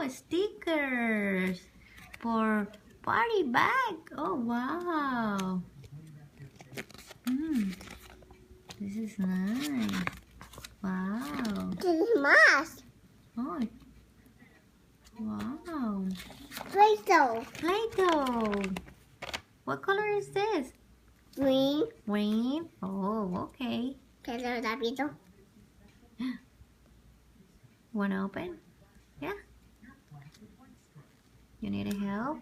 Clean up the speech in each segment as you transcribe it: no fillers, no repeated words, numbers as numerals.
stickers for party bag. Oh, wow. This is nice. Wow. This is mask. Oh, wow. Play-Doh. Play-Doh. What color is this? Green. Green. Oh, okay. Color rápido. Wanna open? Yeah. You need help?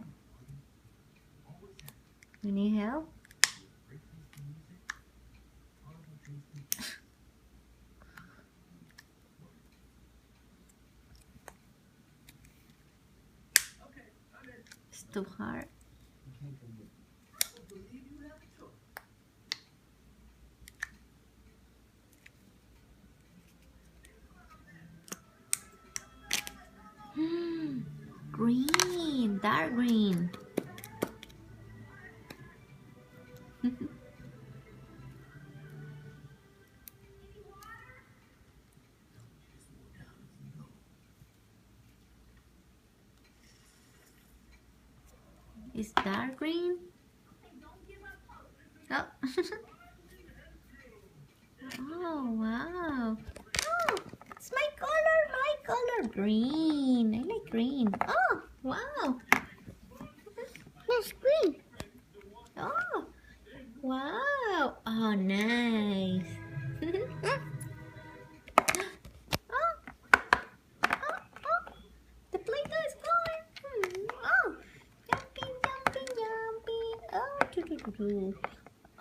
You need help? It's too hard. Green, dark green. It's dark green. Oh. Oh, wow. Oh, it's my color, green. I like green. Oh, wow. That's green. Oh, wow. Oh, nice. Oh, the Play-Doh is going. Oh, jumping.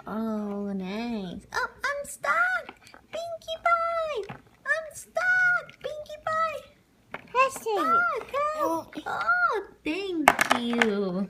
Oh, nice. Oh, I'm stuck. Pinkie Pie. I'm stuck. Pinkie Pie. That's it. Help. Oh, thank you.